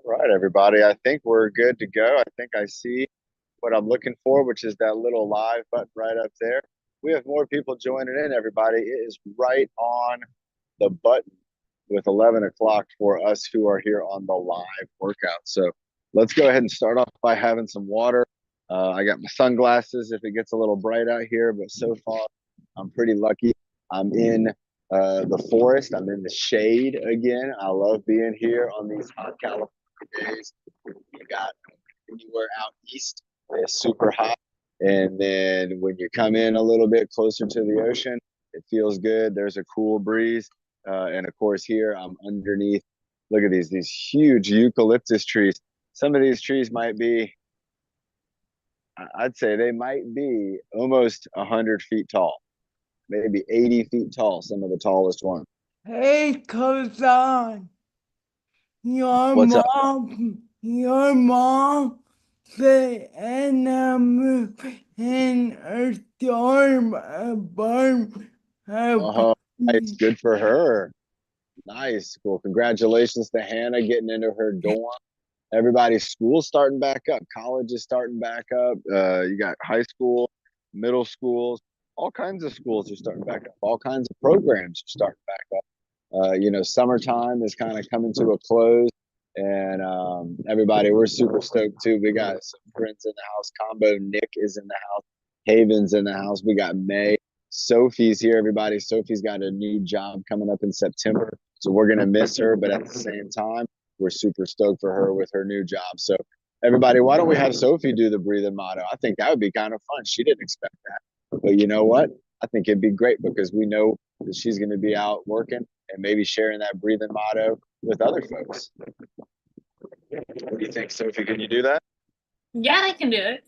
Right, everybody. I think we're good to go. I think I see what I'm looking for, which is that little live button right up there. We have more people joining in, everybody. It is right on the button with 11 o'clock for us who are here on the live workout. So let's go ahead and start off by having some water. I got my sunglasses if it gets a little bright out here, but so far I'm pretty lucky. I'm in the forest. I'm in the shade again. I love being here on these hot California days. You got anywhere out east, it's super hot. And then when you come in a little bit closer to the ocean, it feels good. There's a cool breeze. And of course, here I'm underneath. Look at these huge eucalyptus trees. Some of these trees might be, I'd say they might be almost 100 feet tall, maybe 80 feet tall, some of the tallest ones. Hey, cousin, What's up? your mom said and in a storm, a barn, a Oh, nice. Good for her. Nice. Cool. Congratulations to Hannah getting into her dorm. Everybody's school's starting back up. College is starting back up. You got high school, middle schools, all kinds of schools are starting back up. All kinds of programs are starting back up. Summertime is kind of coming to a close, and everybody, we're super stoked too. We got some friends in the house. Combo Nick is in the house. Haven's in the house. We got May. Sophie's here, everybody. Sophie's got a new job coming up in September, so we're gonna miss her, but at the same time, we're super stoked for her with her new job. So everybody, why don't we have Sophie do the breathing motto? I think that would be kind of fun. She didn't expect that, but you know what? I think it'd be great because we know that she's going to be out working and maybe sharing that breathing motto with other folks. What do you think, Sophie? Can you do that? Yeah, I can do it.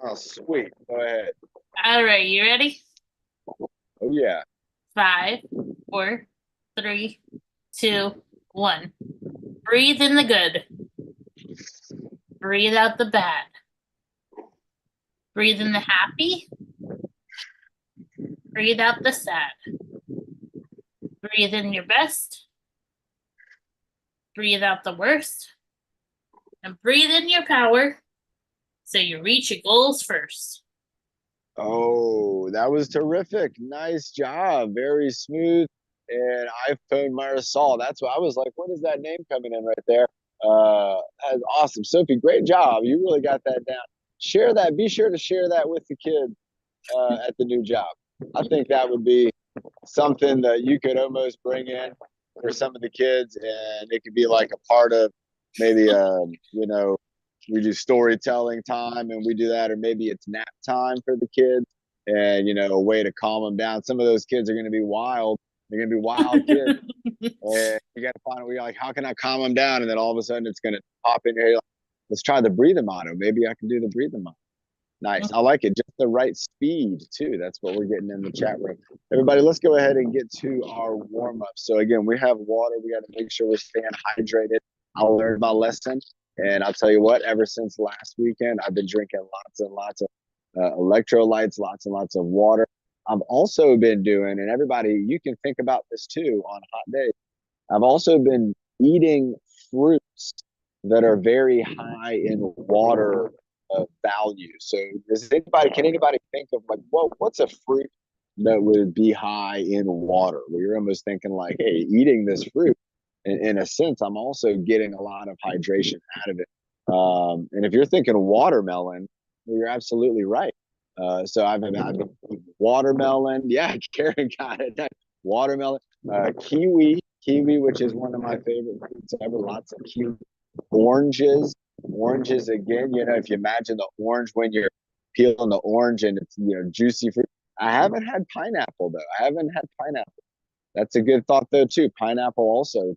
Oh, sweet. Go ahead. All right, you ready? Oh, yeah. Five, four, three, two, one. Breathe in the good. Breathe out the bad. Breathe in the happy. Breathe out the sad. Breathe in your best. Breathe out the worst. And breathe in your power so you reach your goals first. Oh, that was terrific. Nice job. Very smooth. And iPhone Marisol. That's what I was like. What is that name coming in right there? That's awesome. Sophie, great job. You really got that down. Share that. Be sure to share that with the kids at the new job. I think that would be something that you could almost bring in for some of the kids, and it could be like a part of maybe we do storytelling time and we do that, or maybe it's nap time for the kids, and a way to calm them down. Some of those kids are going to be wild. They're going to be wild kids, and you got to find a way like, how can I calm them down? And then all of a sudden it's going to pop in here. Like, let's try the breathing motto. Maybe I can do the breathing motto. Nice. I like it. Just the right speed, too. That's what we're getting in the chat room. Everybody, let's go ahead and get to our warm up. So, again, we have water. We got to make sure we're staying hydrated. I learned my lesson. And I'll tell you what, ever since last weekend, I've been drinking lots and lots of electrolytes, lots and lots of water. I've also been doing, and everybody, you can think about this too on hot days. I've also been eating fruits that are very high in water value. So can anybody think of like, what's a fruit that would be high in water? Where you're almost thinking like, hey, eating this fruit, in a sense, I'm also getting a lot of hydration out of it. And if you're thinking watermelon, well, you're absolutely right. So I've been watermelon. Yeah, Karen got it. Watermelon, kiwi, which is one of my favorite fruits ever. Lots of kiwi, oranges again. If you imagine the orange when you're peeling the orange and it's juicy fruit. I haven't had pineapple though. I haven't had pineapple. That's a good thought though too. Pineapple also.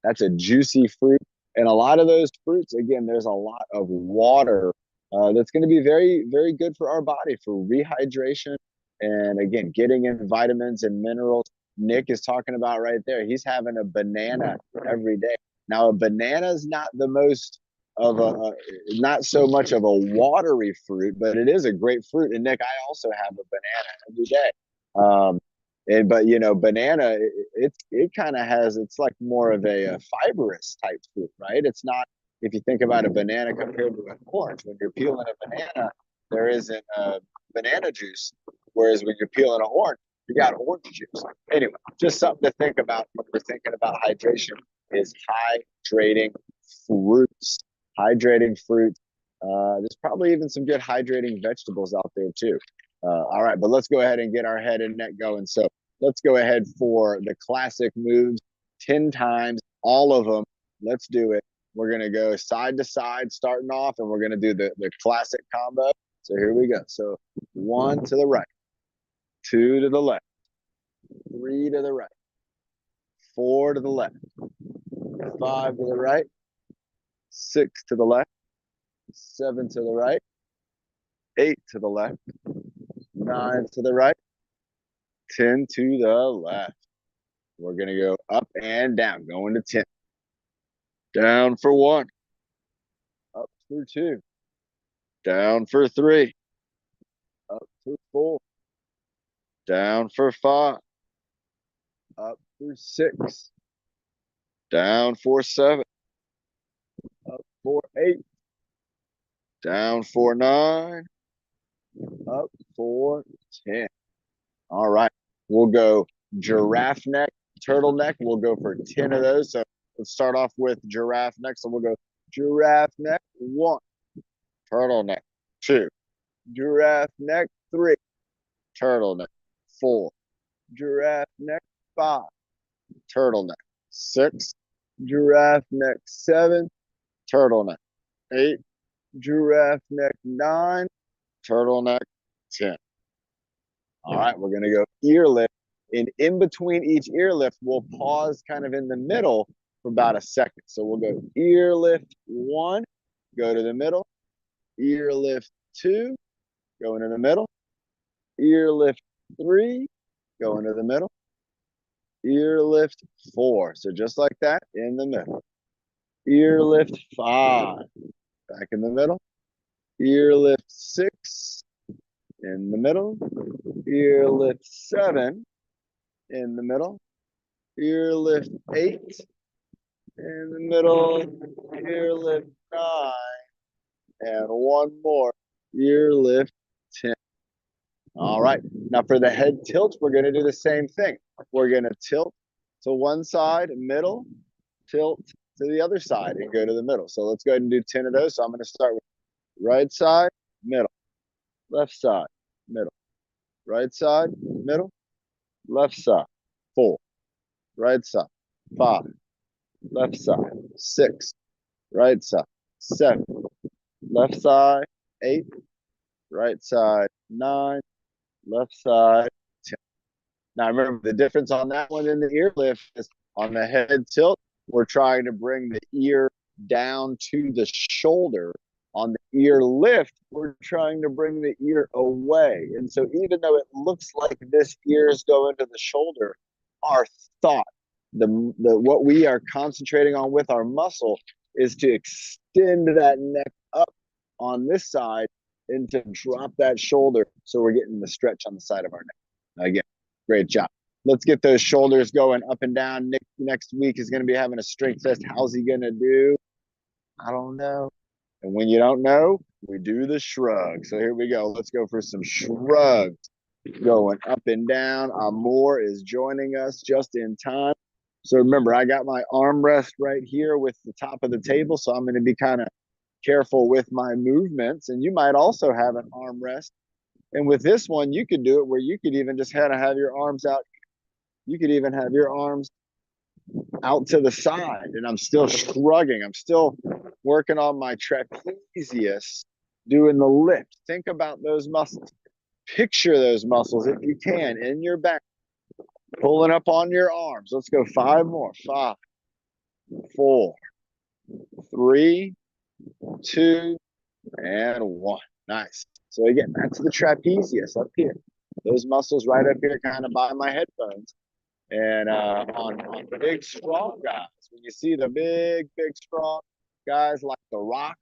That's a juicy fruit, and a lot of those fruits again. There's a lot of water that's going to be very very good for our body for rehydration, and again getting in vitamins and minerals. Nick is talking about right there. He's having a banana every day. Now a banana is not the most of not so much of a watery fruit, but it is a great fruit. And Nick, I also have a banana every day. But banana, it kind of has, it's like more of a fibrous type fruit, right? It's not if you think about a banana compared to an orange, when you're peeling a banana, there isn't banana juice. Whereas when you're peeling an orange, you got orange juice. Anyway, just something to think about when we're thinking about hydration is hydrating fruits. Hydrating fruits. There's probably even some good hydrating vegetables out there too. All right, but let's go ahead and get our head and neck going. So let's go ahead for the classic moves 10 times, all of them. Let's do it. We're going to go side to side starting off, and we're going to do the classic combo. So here we go. So 1 to the right, 2 to the left, 3 to the right, 4 to the left, 5 to the right, 6 to the left, 7 to the right, 8 to the left, 9 to the right, 10 to the left. We're going to go up and down, going to 10. Down for 1, up through 2, down for 3, up through 4, down for 5, up through 6, down for 7, up for 8, down for 9, up for 10. All right, we'll go giraffe neck, turtleneck. We'll go for 10 of those. So let's start off with giraffe neck. So we'll go giraffe neck 1, turtleneck 2, giraffe neck 3, turtleneck 4, giraffe neck 5, turtleneck 6, giraffe neck 7, turtleneck 8, giraffe neck 9, turtleneck 10. All right, we're going to go ear lift. And in between each ear lift, we'll pause kind of in the middle for about a second. So we'll go ear lift 1, go to the middle, ear lift 2, go into the middle, ear lift 3, go into the middle, ear lift 4. So just like that, in the middle. Ear lift 5, back in the middle. Ear lift 6, in the middle. Ear lift 7, in the middle. Ear lift 8, in the middle. Ear lift 9, and one more. Ear lift 10. All right. Now for the head tilt, we're going to do the same thing. We're going to tilt to one side, middle, tilt to the other side, and go to the middle. So let's go ahead and do 10 of those. So I'm going to start with right side, middle, left side, middle, right side, middle, left side, 4, right side, 5, left side, 6, right side, 7, left side, 8, right side, 9, left side, 10. Now remember, the difference on that one in the ear lift is on the head tilt, we're trying to bring the ear down to the shoulder. On the ear lift, we're trying to bring the ear away. And so even though it looks like this ear is going to the shoulder, our thought, what we are concentrating on with our muscle is to extend that neck up on this side and to drop that shoulder so we're getting the stretch on the side of our neck. Again, great job. Let's get those shoulders going up and down. Nick next week is going to be having a strength test. How's he going to do? I don't know. And when you don't know, we do the shrug. So here we go. Let's go for some shrugs. Going up and down. Amor is joining us just in time. So remember, I got my armrest right here with the top of the table. So I'm going to be kind of careful with my movements. And you might also have an armrest. And with this one, you could do it where you could even just kind of have your arms out. You could even have your arms out to the side. And I'm still shrugging. I'm still working on my trapezius, doing the lift. Think about those muscles. Picture those muscles, if you can, in your back, pulling up on your arms. Let's go 5 more. 5, 4, 3, 2, and 1. Nice. So again, that's the trapezius up here. Those muscles right up here kind of by my headphones. And on big, strong guys, when you see the big, strong guys like The Rock,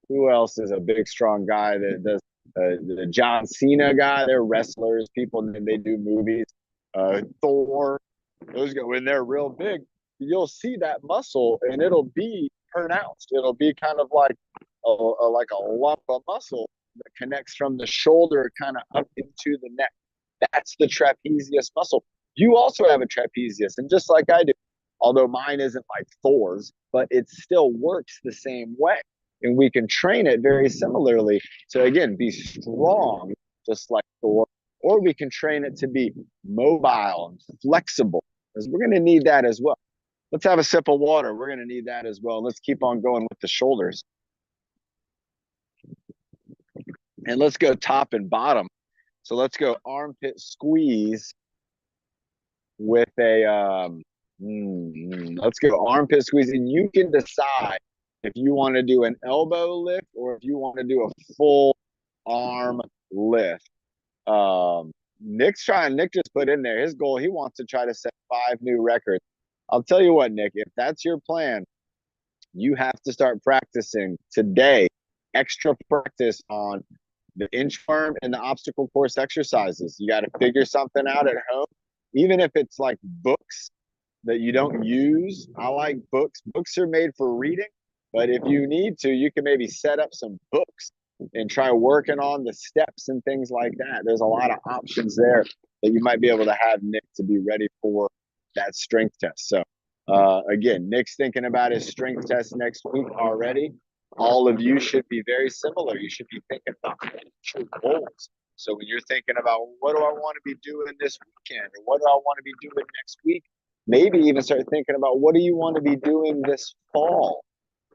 who else is a big, strong guy that does the John Cena guy? They're wrestlers, people, and they do movies. Thor, those go in there real big. You'll see that muscle, and it'll be pronounced. It'll be kind of like like a lump of muscle that connects from the shoulder kind of up into the neck. That's the trapezius muscle. You also have a trapezius, and just like I do, although mine isn't like Thor's, but it still works the same way. And we can train it very similarly to, again, be strong, just like Thor, or we can train it to be mobile and flexible, because we're going to need that as well. Let's have a sip of water. We're going to need that as well. Let's keep on going with the shoulders. And let's go top and bottom. So let's go armpit squeeze with a, let's go armpit squeeze. And you can decide if you want to do an elbow lift or if you want to do a full arm lift. Nick just put in there his goal. He wants to try to set 5 new records. I'll tell you what, Nick, if that's your plan, you have to start practicing today, extra practice on the inchworm and the obstacle course exercises. You got to figure something out at home, even if it's like books that you don't use. I like books. Books are made for reading, but if you need to, you can maybe set up some books and try working on the steps and things like that. There's a lot of options there that you might be able to have Nick to be ready for that strength test. So again, Nick's thinking about his strength test next week already. All of you should be very similar. You should be thinking about your goals. So when you're thinking about what do I want to be doing this weekend, or what do I want to be doing next week, maybe even start thinking about what do you want to be doing this fall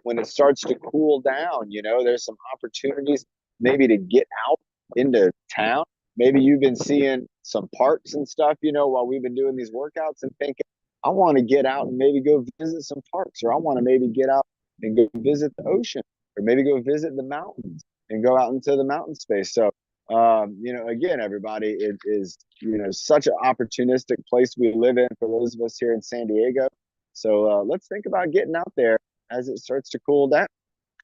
when it starts to cool down. There's some opportunities maybe to get out into town. Maybe you've been seeing some parks and stuff, while we've been doing these workouts, and thinking, I want to get out and maybe go visit some parks, or I want to maybe get out and go visit the ocean, or maybe go visit the mountains and go out into the mountain space. So, again, everybody, it is, such an opportunistic place we live in for those of us here in San Diego. So let's think about getting out there as it starts to cool down.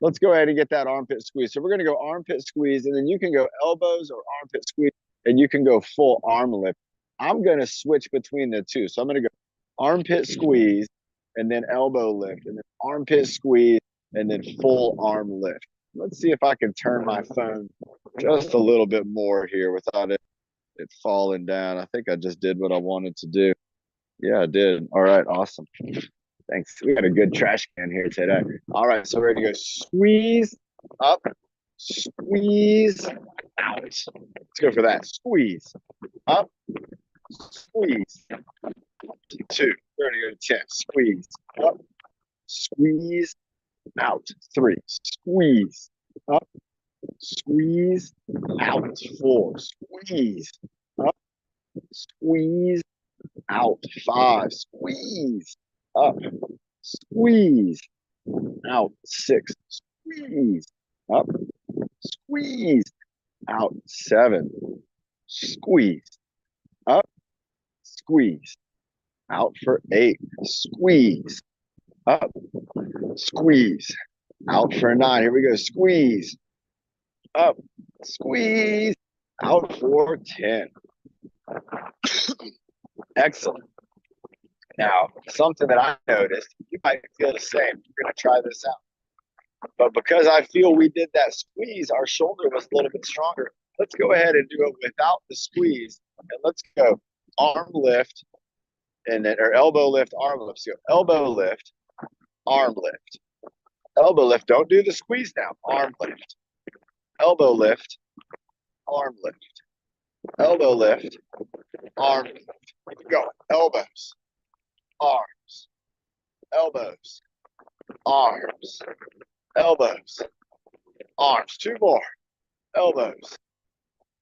Let's go ahead and get that armpit squeeze. So we're going to go armpit squeeze, and then you can go elbows or armpit squeeze, and you can go full arm lift. I'm going to switch between the two. So I'm going to go armpit squeeze and then elbow lift, and then armpit squeeze and then full arm lift. Let's see if I can turn my phone just a little bit more here without it falling down. I think I just did what I wanted to do. Yeah, I did. All right, awesome. Thanks. We got a good trash can here today. All right, so we're ready to go squeeze up, squeeze out. Let's go for that. Squeeze up, squeeze. 2. We're ready to go to 10. Squeeze up, squeeze out. 3. Squeeze up, squeeze out. 4. Squeeze up, squeeze out. 5. Squeeze up, squeeze out. 6. Squeeze up, squeeze out. 7. Squeeze up, squeeze out for 8. Squeeze up, squeeze out for 9. Here we go. Squeeze up, squeeze out for 10. Excellent. Now, something that I noticed, you might feel the same. We're going to try this out. But because I feel we did that squeeze, our shoulder was a little bit stronger. Let's go ahead and do it without the squeeze. And let's go arm lift, and then, or elbow lift, arm lift. So elbow lift, arm lift. Elbow lift. Don't do the squeeze now. Arm lift. Elbow lift, arm lift. Elbow lift, arm lift. Keep going. Elbows, arms, elbows, arms, elbows, arms. 2 more. Elbows,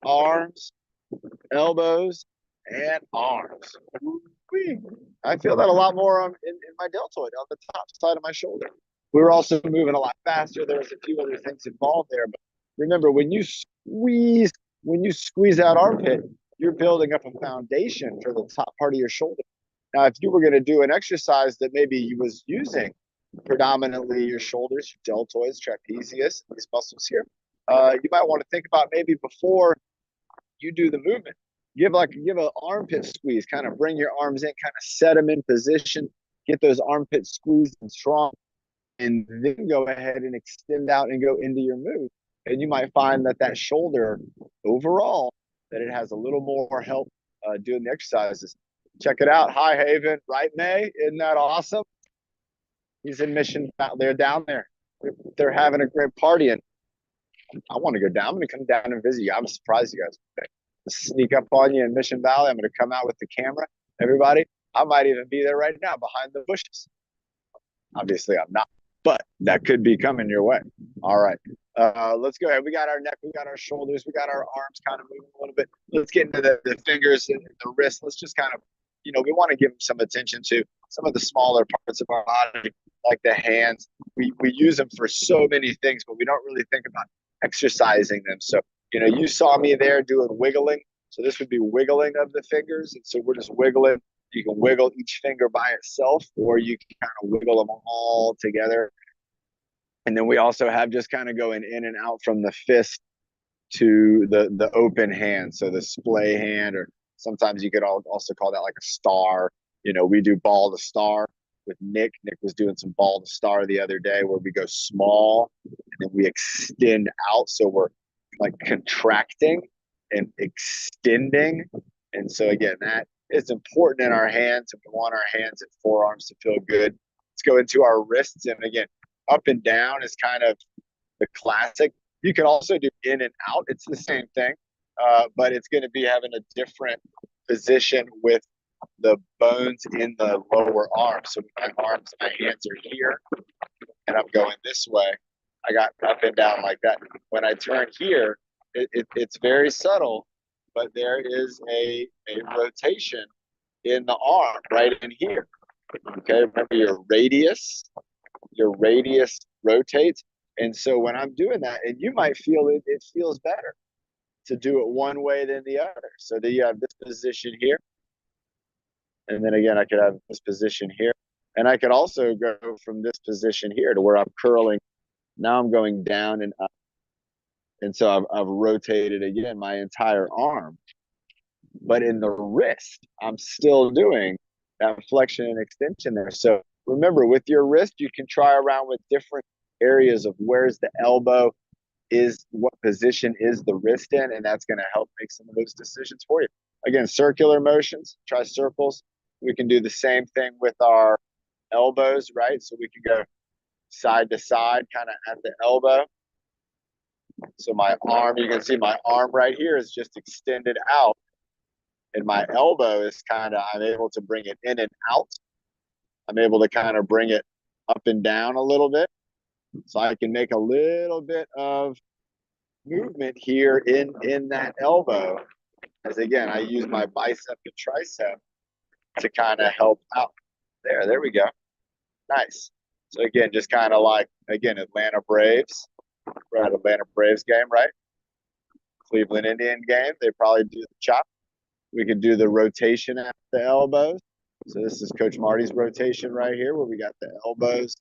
arms, elbows, and arms. Woo-wee. I feel that a lot more in my deltoid on the top side of my shoulder. We were also moving a lot faster. There was a few other things involved there, but remember, when you squeeze that armpit, you're building up a foundation for the top part of your shoulder. Now, if you were going to do an exercise that maybe you was using predominantly your shoulders, your deltoids, trapezius, these muscles here, you might want to think about maybe before you do the movement, give an armpit squeeze, kind of bring your arms in, kind of set them in position, get those armpits squeezed and strong. and then go ahead and extend out and go into your move. And you might find that that shoulder overall, that it has a little more help doing the exercises. Check it out. Hi, Haven. Right, May? Isn't that awesome? He's in Mission. They're down there. They're having a great party. And I want to go down. I'm going to come down and visit you. I'm surprised you guys. Sneak up on you in Mission Valley. I'm going to come out with the camera. Everybody, I might even be there right now behind the bushes. Obviously, I'm not, but that could be coming your way. All right. Let's go ahead. We got our neck, we got our shoulders, we got our arms kind of moving a little bit. Let's get into the fingers and the wrists. Let's just kind of, we want to give some attention to some of the smaller parts of our body, like the hands. We use them for so many things, but we don't really think about exercising them. So, you saw me there doing wiggling. So this would be wiggling of the fingers. And so we're just wiggling. You can wiggle each finger by itself, or you can kind of wiggle them all together. And then we also have just kind of going in and out from the fist to the open hand. So the splay hand, or sometimes you could also call that like a star. We do ball to star with Nick. Nick was doing some ball to star the other day where we go small and then we extend out. So we're like contracting and extending. And so again, that is important in our hands. And we want our hands and forearms to feel good. Let's go into our wrists. And again, up and down is kind of the classic. You can also do in and out. It's the same thing, but it's going to be having a different position with the bones in the lower arm. So my arms, my hands are here, and I'm going this way. I got up and down like that. When I turn here, it's very subtle, but there is a rotation in the arm right in here. Okay, remember your radius rotates. And so when I'm doing that, and you might feel it feels better to do it one way than the other. So that you have this position here. And then again, I could have this position here. And I could also go from this position here to where I'm curling. Now I'm going down and up. And so I've rotated again my entire arm. But in the wrist, I'm still doing that flexion and extension there. So remember, with your wrist, you can try around with different areas of where's the elbow, is what position is the wrist in, and that's going to help make some of those decisions for you. Again, circular motions, try circles. We can do the same thing with our elbows, right? So we can go side to side, kind of at the elbow. So my arm, you can see my arm right here is just extended out. And my elbow is kind of, I'm able to bring it in and out. I'm able to kind of bring it up and down a little bit. So I can make a little bit of movement here in that elbow. As again, I use my bicep and tricep to kind of help out. There we go. Nice. So again, just kind of like, again, Atlanta Braves. We're at Atlanta Braves game, right? Cleveland Indian game. They probably do the chop. We can do the rotation at the elbows. So this is Coach Marty's rotation right here, where we got the elbows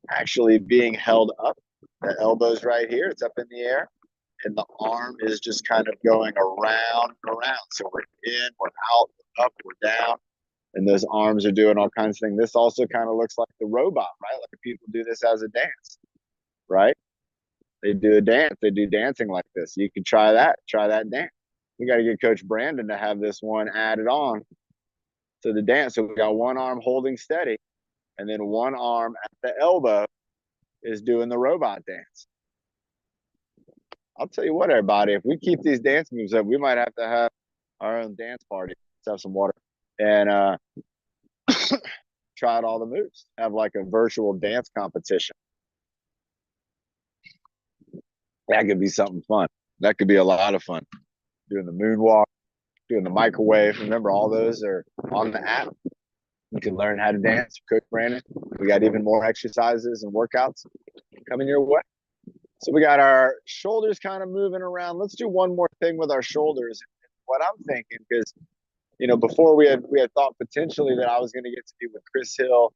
actually being held up. The elbows right here, it's up in the air. And the arm is just kind of going around and around. So we're in, we're out, we're up, we're down. And those arms are doing all kinds of things. This also kind of looks like the robot, right? Like people do this as a dance, right? They do a dance. They do dancing like this. You can try that dance. We got to get Coach Brandon to have this one added on to the dance. So we got one arm holding steady, and then one arm at the elbow is doing the robot dance. I'll tell you what, everybody, if we keep these dance moves up, we might have to have our own dance party. Let's have some water and try out all the moves. Have like a virtual dance competition. That could be something fun. That could be a lot of fun. Doing the moonwalk, doing the microwave. Remember, all those are on the app. You can learn how to dance. Coach Brandon, we got even more exercises and workouts coming your way. So we got our shoulders kind of moving around. Let's do one more thing with our shoulders. What I'm thinking, because before we had thought potentially that I was going to get to be with Chris Hill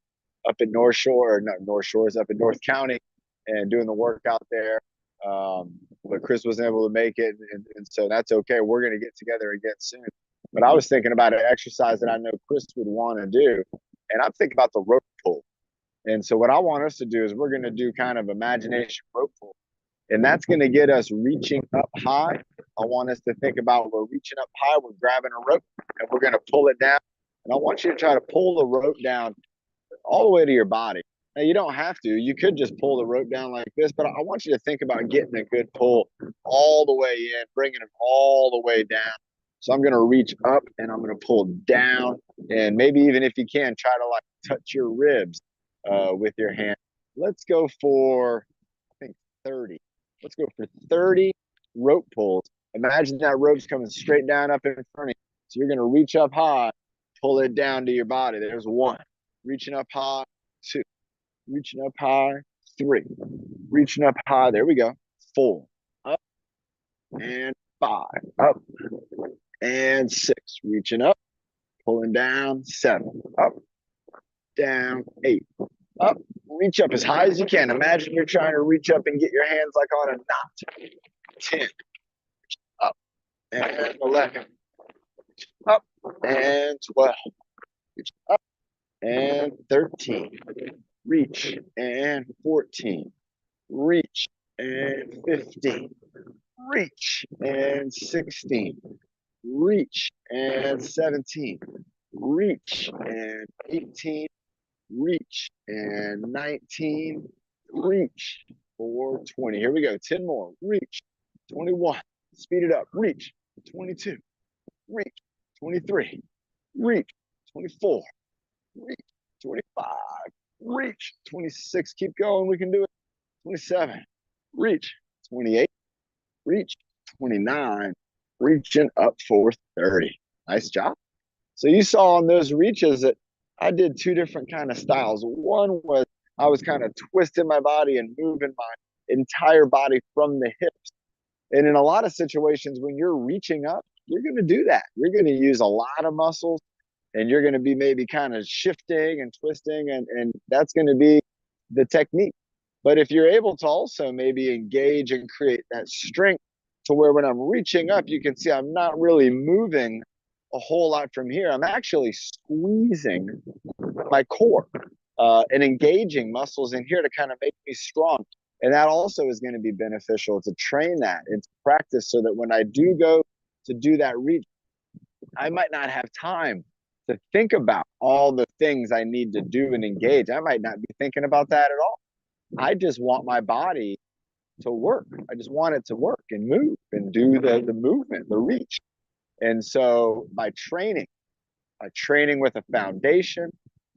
up in North Shore, or not North Shores, up in North County, and doing the workout there. But Chris wasn't able to make it, and so that's okay. We're going to get together again soon. But I was thinking about an exercise that I know Chris would want to do, and I'm thinking about the rope pull. And so what I want us to do is we're going to do kind of imagination rope pull. And that's going to get us reaching up high. I want us to think about we're reaching up high, we're grabbing a rope, and we're going to pull it down. And I want you to try to pull the rope down all the way to your body. Now, you don't have to. You could just pull the rope down like this, but I want you to think about getting a good pull all the way in, bringing it all the way down. So I'm going to reach up and I'm going to pull down. And maybe even if you can, try to like touch your ribs with your hand. Let's go for, I think, 30. Let's go for 30 rope pulls. Imagine that rope's coming straight down up in front of you. So you're going to reach up high, pull it down to your body. There's one. Reaching up high, 2. Reaching up high, 3. Reaching up high, there we go. 4. Up and 5. Up and 6. Reaching up, pulling down, 7. Up, down, 8. Up, reach up as high as you can. Imagine you're trying to reach up and get your hands like on a knot. 10. Up and 11. Up and 12. Reach up and 13. Reach and 14. Reach and 15. Reach and 16. Reach and 17. Reach and 18. Reach and 19. Reach for 20. Here we go. 10 more. Reach. 21. Speed it up. Reach. 22. Reach. 23. Reach. 24. Reach. 25. Reach. 26. Keep going. We can do it. 27. Reach. 28. Reach. 29. Reaching up for 30. Nice job. So you saw on those reaches that I did 2 different kind of styles. One was I was kind of twisting my body and moving my entire body from the hips. And in a lot of situations, when you're reaching up, you're going to do that. You're going to use a lot of muscles and you're going to be maybe kind of shifting and twisting, and that's going to be the technique. But if you're able to also maybe engage and create that strength to where when I'm reaching up, you can see I'm not really moving a whole lot from here. I'm actually squeezing my core and engaging muscles in here to kind of make me strong. And that also is going to be beneficial to train that and to practice so that when I do go to do that reach, I might not have time to think about all the things I need to do and engage. I might not be thinking about that at all. I just want my body to work. I just want it to work and move and do the movement, the reach. And so by training with a foundation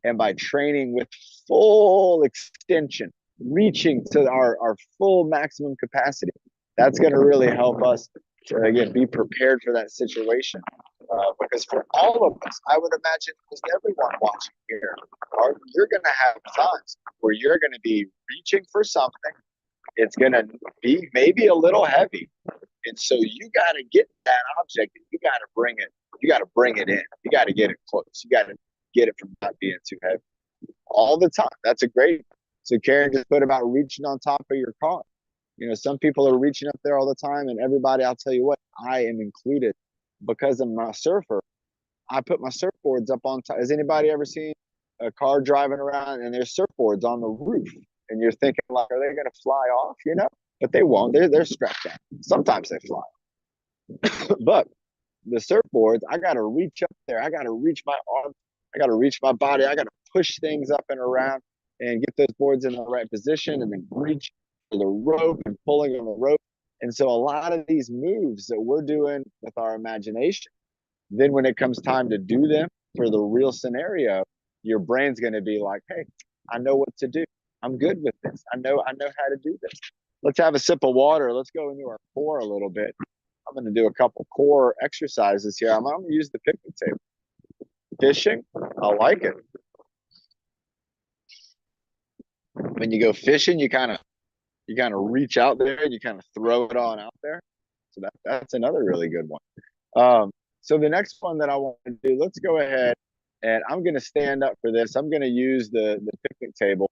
and by training with full extension, reaching to our full maximum capacity, that's going to really help us to, again, be prepared for that situation. Because for all of us, I would imagine almost everyone watching here, you're going to have times where you're going to be reaching for something. It's going to be maybe a little heavy. And so you got to get that object and you got to bring it. You got to bring it in. You got to get it close. You got to get it from not being too heavy all the time. That's a great. So Karen just put about reaching on top of your car. You know, some people are reaching up there all the time, and everybody, I'll tell you what, I am included because I'm a surfer. I put my surfboards up on top. Has anybody ever seen a car driving around and there's surfboards on the roof? And you're thinking, like, are they going to fly off? You know, but they won't. They're strapped down. Sometimes they fly. But the surfboards, I got to reach up there. I got to reach my arm. I got to reach my body. I got to push things up and around and get those boards in the right position and then reach for the rope and pulling on the rope. And so a lot of these moves that we're doing with our imagination, then when it comes time to do them for the real scenario, your brain's going to be like, hey, I know what to do. I'm good with this. I know how to do this. Let's have a sip of water. Let's go into our core a little bit. I'm going to do a couple core exercises here. I'm going to use the picnic table. Fishing, I like it. When you go fishing, you kind of reach out there and you kind of throw it on out there. So that's another really good one. So the next one that I want to do, let's go ahead and I'm going to stand up for this. I'm going to use the picnic table,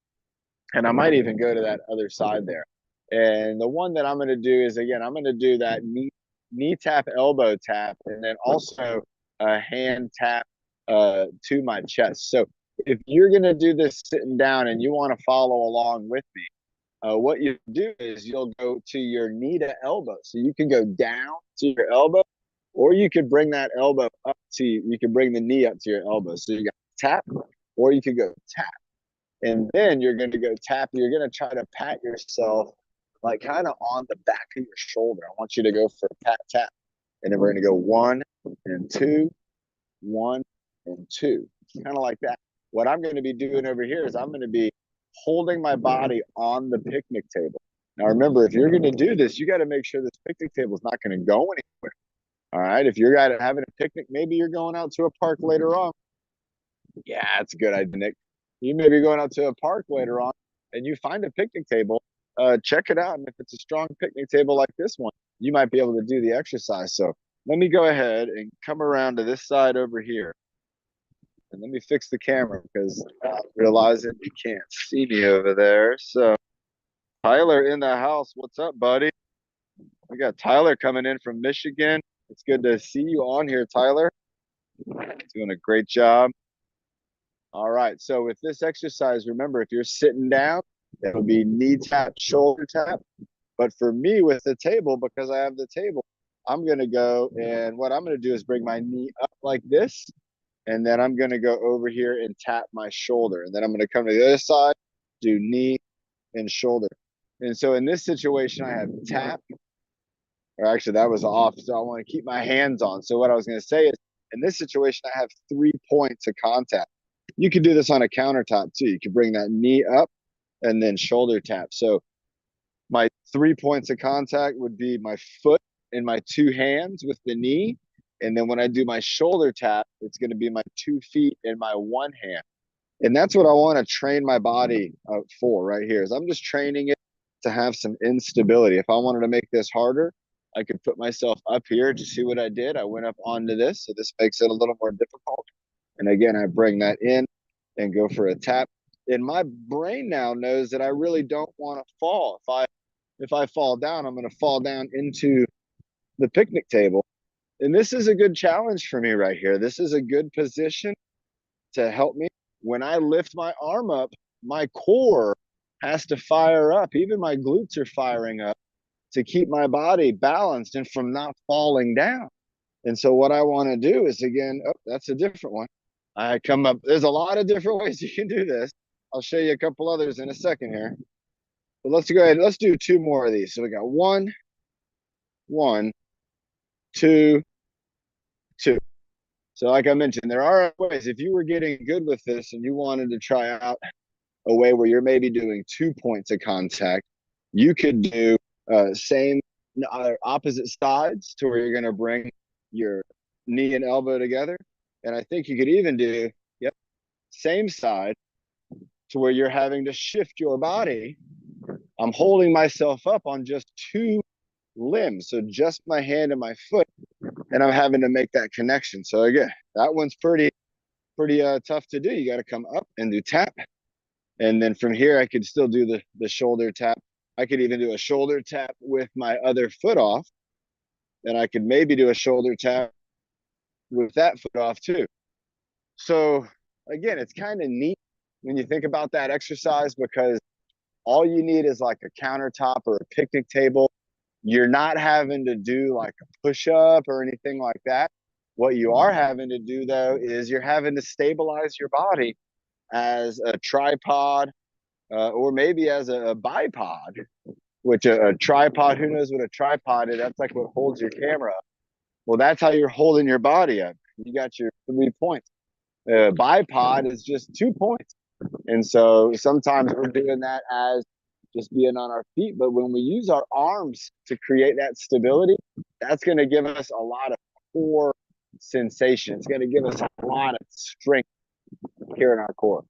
and I might even go to that other side there. And the one that I'm going to do is, again, I'm going to do that knee tap, elbow tap, and then also a hand tap to my chest. So If you're going to do this sitting down and you want to follow along with me, what you do is you'll go to your knee to elbow. So you can go down to your elbow, or you could bring that elbow up to you can bring the knee up to your elbow. So you got tap, or you could go tap. And then you're going to go tap. You're going to try to pat yourself like kind of on the back of your shoulder. I want you to go for pat tap. And then we're going to go 1 and 2, 1 and 2, kind of like that. What I'm going to be doing over here is I'm going to be holding my body on the picnic table. Now, remember, if you're going to do this, you got to make sure this picnic table is not going to go anywhere. All right. If you're having a picnic, maybe you're going out to a park later on. Yeah, that's a good idea, Nick. You may be going out to a park later on and you find a picnic table. Check it out. And if it's a strong picnic table like this one, you might be able to do the exercise. So let me go ahead and come around to this side over here. And let me fix the camera because I'm realizing you can't see me over there. So Tyler in the house. What's up, buddy? We got Tyler coming in from Michigan. It's good to see you on here, Tyler. Doing a great job. All right. So with this exercise, remember, if you're sitting down, it would be knee tap, shoulder tap. But for me with the table, because I have the table, I'm going to go and what I'm going to do is bring my knee up like this. And then I'm going to go over here and tap my shoulder. And then I'm going to come to the other side, do knee and shoulder. And so in this situation, I have tap, or actually that was off. So I want to keep my hands on. So what I was going to say is in this situation, I have 3 points of contact. You could do this on a countertop too. You could bring that knee up and then shoulder tap. So my 3 points of contact would be my foot and my 2 hands with the knee. And then when I do my shoulder tap, it's going to be my 2 feet and my 1 hand. And that's what I want to train my body for right here is I'm just training it to have some instability. If I wanted to make this harder, I could put myself up here. Did you see what I did? I went up onto this. So this makes it a little more difficult. And again, I bring that in and go for a tap. And my brain now knows that I really don't want to fall. If I fall down, I'm going to fall down into the picnic table. And this is a good challenge for me right here. This is a good position to help me. When I lift my arm up, my core has to fire up. Even my glutes are firing up to keep my body balanced and from not falling down. And so what I want to do is again, oh, that's a different one. I come up. There's a lot of different ways you can do this. I'll show you a couple others in a second here. But let's go ahead. Let's do 2 more of these. So we got 1, 1, 2, 2. So like I mentioned, there are ways. If you were getting good with this and you wanted to try out a way where you're maybe doing 2 points of contact, you could do same opposite sides to where you're going to bring your knee and elbow together. And I think you could even do, yep, same side to where you're having to shift your body. I'm holding myself up on just 2 limbs. So just my hand and my foot, and I'm having to make that connection. So again, that one's pretty tough to do. You got to come up and do tap. And then from here, I could still do the shoulder tap. I could even do a shoulder tap with my other foot off. And I could maybe do a shoulder tap with that foot off too. So again, it's kind of neat when you think about that exercise because all you need is like a countertop or a picnic table. You're not having to do like a push up or anything like that. What you are having to do though is you're having to stabilize your body as a tripod or maybe as a bipod, which a tripod, who knows what a tripod is? That's like what holds your camera up. Well, that's how you're holding your body up. You got your 3 points. Bipod is just 2 points. And so sometimes we're doing that as just being on our feet. But when we use our arms to create that stability, that's going to give us a lot of core sensation. It's going to give us a lot of strength here in our core.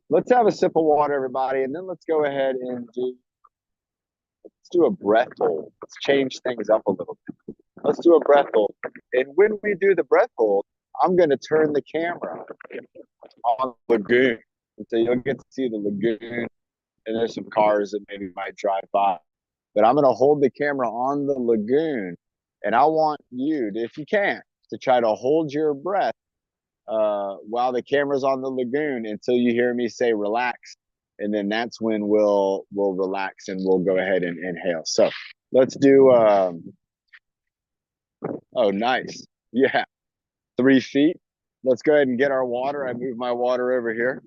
Let's have a sip of water, everybody, and then let's go ahead and let's do a breath hold. Let's change things up a little bit. Let's do a breath hold. And when we do the breath hold, I'm going to turn the camera on the lagoon. And so you'll get to see the lagoon, and there's some cars that maybe might drive by. But I'm going to hold the camera on the lagoon, and I want you, to, if you can, to try to hold your breath while the camera's on the lagoon until you hear me say relax, and then that's when we'll relax and we'll go ahead and inhale. So let's do. Oh, nice. Yeah, 3 feet. Let's go ahead and get our water. I move my water over here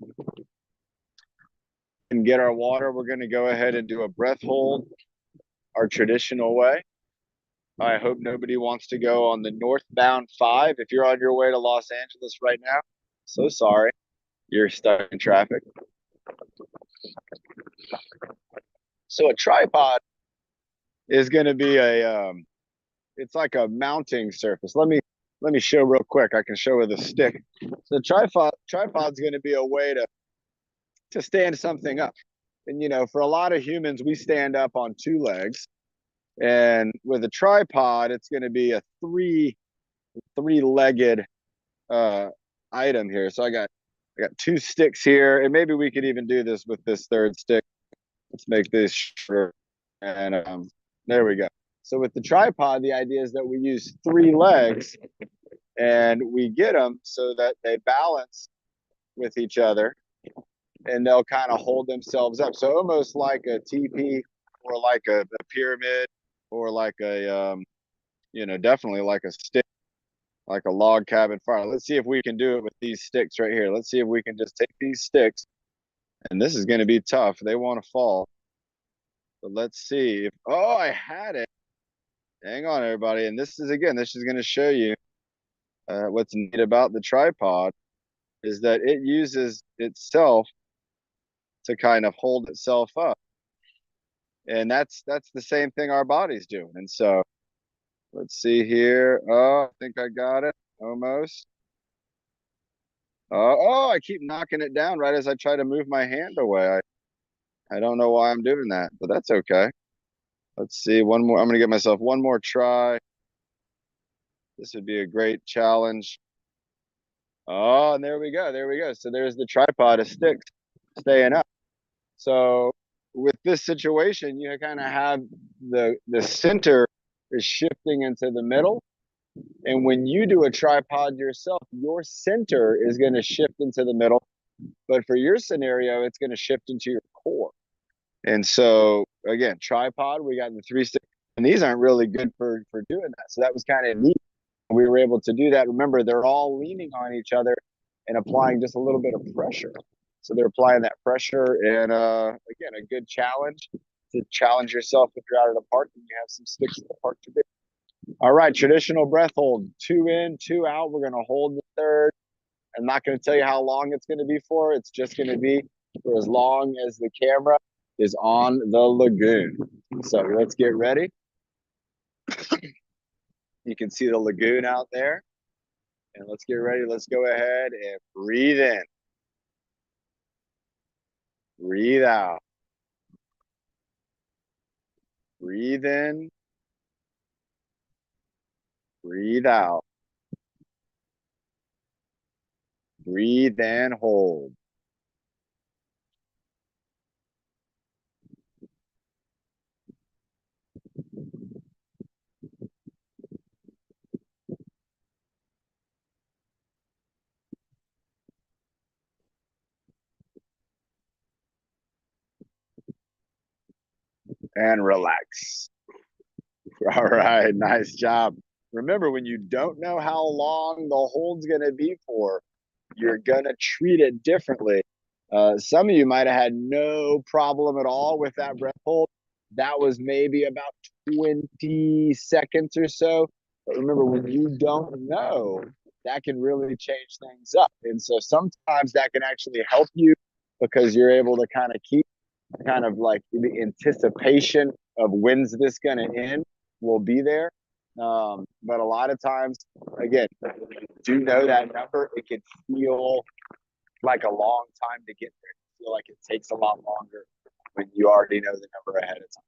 and get our water. We're going to go ahead and do a breath hold our traditional way. I hope nobody wants to go on the northbound 5. If you're on your way to Los Angeles right now, so sorry, you're stuck in traffic. So a tripod is going to be it's like a mounting surface. Let me show real quick. I can show with a stick. So tripod's going to be a way to stand something up. And for a lot of humans, we stand up on 2 legs. And with a tripod, it's going to be a three-legged item here. So I got 2 sticks here, and maybe we could even do this with this 3rd stick. Let's make this shorter. And there we go. So with the tripod, the idea is that we use 3 legs, and we get them so that they balance with each other, and they'll kind of hold themselves up. So almost like a teepee, or like a pyramid, or like a definitely like a stick, like a log cabin fire. Let's see if we can do it with these sticks right here. Let's see if we can just take these sticks, and this is going to be tough. They want to fall, but let's see if, oh, I had it. Hang on, everybody. And this is going to show you what's neat about the tripod is that it uses itself to kind of hold itself up. And that's the same thing our body's doing. And so let's see here. Oh, I think I got it almost. Oh, I keep knocking it down right as I try to move my hand away. I don't know why I'm doing that, but that's okay. Let's see, one more. I'm going to give myself one more try. This would be a great challenge. Oh, and there we go. There we go. So there's the tripod of sticks staying up. So with this situation, you kind of have the center is shifting into the middle. And when you do a tripod yourself, your center is going to shift into the middle. But for your scenario, it's going to shift into your core. And so again, tripod, we got the 3 sticks, and these aren't really good for doing that. So that was kind of neat. We were able to do that. Remember, they're all leaning on each other and applying just a little bit of pressure. So they're applying that pressure, and again, a good challenge to challenge yourself if you're out at a park and you have some sticks in the park to do. All right, traditional breath hold, 2 in, 2 out. We're going to hold the 3rd. I'm not going to tell you how long it's going to be for. It's just going to be for as long as the camera is on the lagoon. So let's get ready. You can see the lagoon out there. And let's get ready. Let's go ahead and breathe in. Breathe out. Breathe in. Breathe out. Breathe and hold. And relax. All right, nice job. Remember, when you don't know how long the hold's going to be for, you're going to treat it differently. Some of you might have had no problem at all with that breath hold. That was maybe about 20 seconds or so. But remember, when you don't know, that can really change things up. And so sometimes that can actually help you because you're able to kind of keep kind of like the anticipation of when's this going to end will be there. But a lot of times, again, when you do know that number, it can feel like a long time to get there. I feel like it takes a lot longer when you already know the number ahead of time.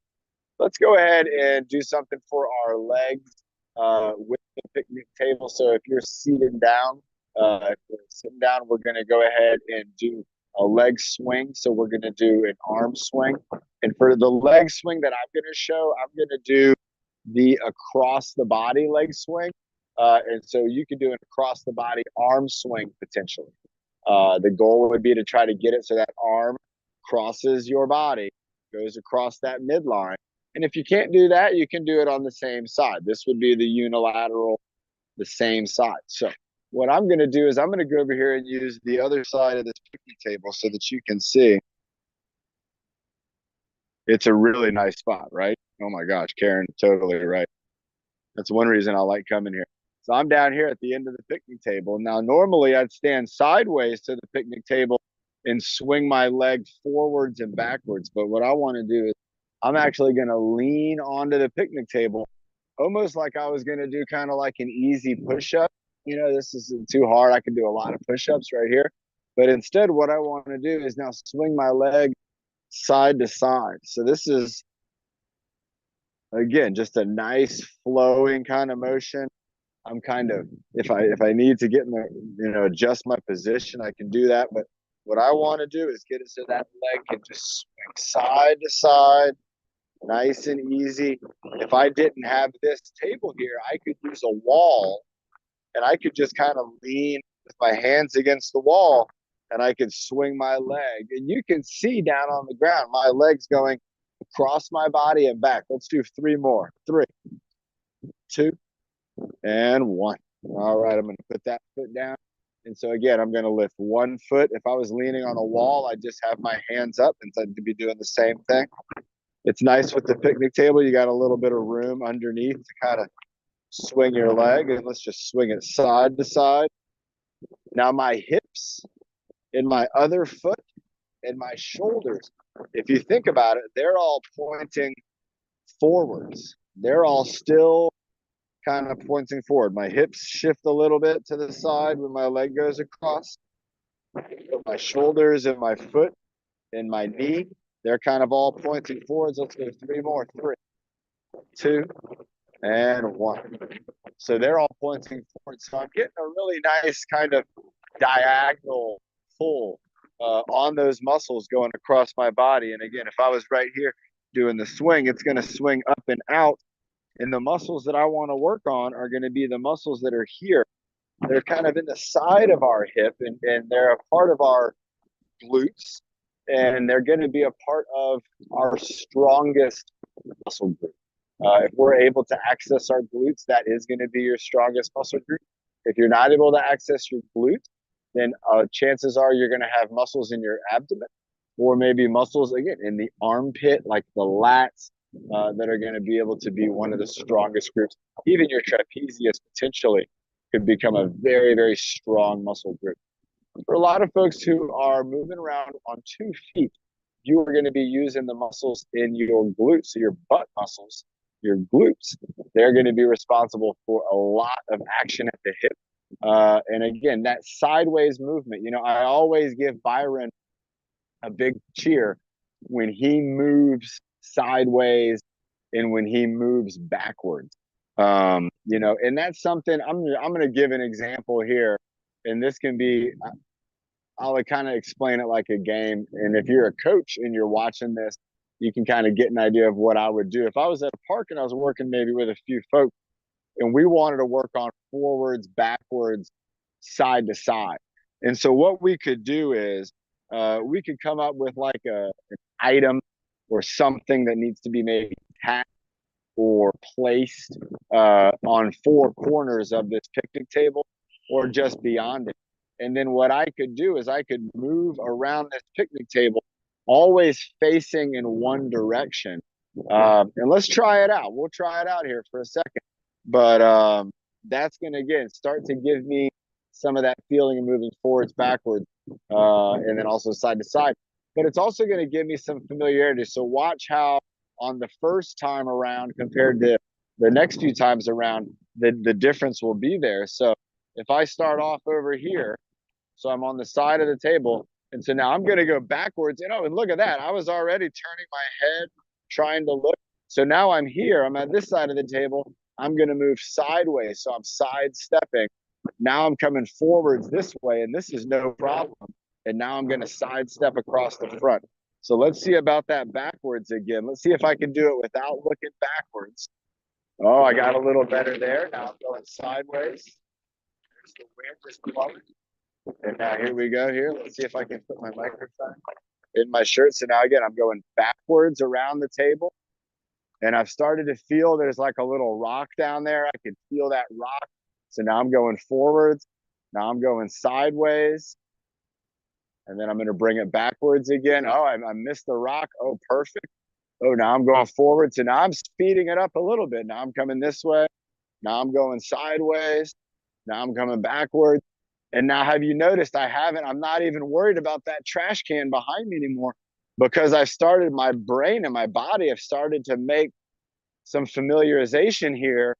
Let's go ahead and do something for our legs with the picnic table. So if you're seated down, we're going to go ahead and do a leg swing. So we're going to do an arm swing. And for the leg swing that I'm going to show, I'm going to do the across the body leg swing. And so you could do an across the body arm swing potentially. The goal would be to try to get it so that arm crosses your body, goes across that midline. And if you can't do that, you can do it on the same side. This would be the unilateral, the same side. So what I'm going to do is I'm going to go over here and use the other side of this picnic table so that you can see. It's a really nice spot, right? Oh my gosh, Karen, totally right. That's one reason I like coming here. So I'm down here at the end of the picnic table. Now, normally I'd stand sideways to the picnic table and swing my leg forwards and backwards. But what I want to do is I'm actually going to lean onto the picnic table, almost like I was going to do kind of like an easy push up. This isn't too hard. I can do a lot of push ups right here. But instead, what I want to do is now swing my leg side to side. So this is, again, just a nice flowing kind of motion. I'm kind of, if I need to get in the, adjust my position, I can do that. But what I want to do is get it so that leg can just swing side to side, nice and easy. If I didn't have this table here, I could use a wall and I could just kind of lean with my hands against the wall and I could swing my leg. And you can see down on the ground, my legs going across my body and back. Let's do 3 more. 3, 2, and 1. All right, I'm going to put that foot down. And so again, I'm going to lift 1 foot. If I was leaning on a wall, I just have my hands up and I'd be doing the same thing. It's nice with the picnic table. You got a little bit of room underneath to kind of swing your leg, and let's just swing it side to side. Now my hips and my other foot and my shoulders, if you think about it, they're all pointing forwards. They're all still kind of pointing forward. My hips shift a little bit to the side when my leg goes across. But my shoulders and my foot and my knee, they're kind of all pointing forwards. Let's go 3 more. 3, 2, and 1. So they're all pointing forward. So I'm getting a really nice kind of diagonal pull on those muscles going across my body. And again, if I was right here doing the swing, it's going to swing up and out. And the muscles that I want to work on are going to be the muscles that are here. They're kind of in the side of our hip, and they're a part of our glutes, and they're going to be a part of our strongest muscle group. If we're able to access our glutes, that is going to be your strongest muscle group. If you're not able to access your glutes, then chances are you're going to have muscles in your abdomen, or maybe muscles, again, in the armpit, like the lats, that are going to be able to be one of the strongest groups. Even your trapezius potentially could become a very, very strong muscle group. For a lot of folks who are moving around on 2 feet, you are going to be using the muscles in your glutes, so your butt muscles, your glutes. They're going to be responsible for a lot of action at the hip. And again, that sideways movement, I always give Byron a big cheer when he moves sideways and when he moves backwards. And that's something I'm going to give an example here. And this can be, I'll kind of explain it like a game. And if you're a coach and you're watching this, you can kind of get an idea of what I would do. If I was at a park and I was working maybe with a few folks and we wanted to work on forwards, backwards, side to side. And so what we could do is we could come up with like an item or something that needs to be maybe tacked or placed on 4 corners of this picnic table or just beyond it. And then what I could do is I could move around this picnic table, always facing in one direction. And let's try it out. We'll try it out here for a second. But that's going to, again, start to give me some of that feeling of moving forwards, backwards, and then also side to side. But it's also going to give me some familiarity. So watch how on the first time around compared to the next few times around, the difference will be there. So if I start off over here, so I'm on the side of the table, and so now I'm going to go backwards. And look at that. I was already turning my head, trying to look. So now I'm here. I'm at this side of the table. I'm going to move sideways. So I'm sidestepping. Now I'm coming forwards this way, and this is no problem. And now I'm going to sidestep across the front. So let's see about that backwards again. Let's see if I can do it without looking backwards. Oh, I got a little better there. Now I'm going sideways. There's the wind just blowing. And now here we go here. Let's see if I can put my microphone in my shirt. So now again, I'm going backwards around the table. And I've started to feel there's like a little rock down there. I can feel that rock. So now I'm going forwards. Now I'm going sideways. And then I'm going to bring it backwards again. Oh, I missed the rock. Oh, perfect. Oh, now I'm going forward. So now I'm speeding it up a little bit. Now I'm coming this way. Now I'm going sideways. Now I'm coming backwards. And now have you noticed I'm not even worried about that trash can behind me anymore because I've started, my brain and my body have started to make some familiarization here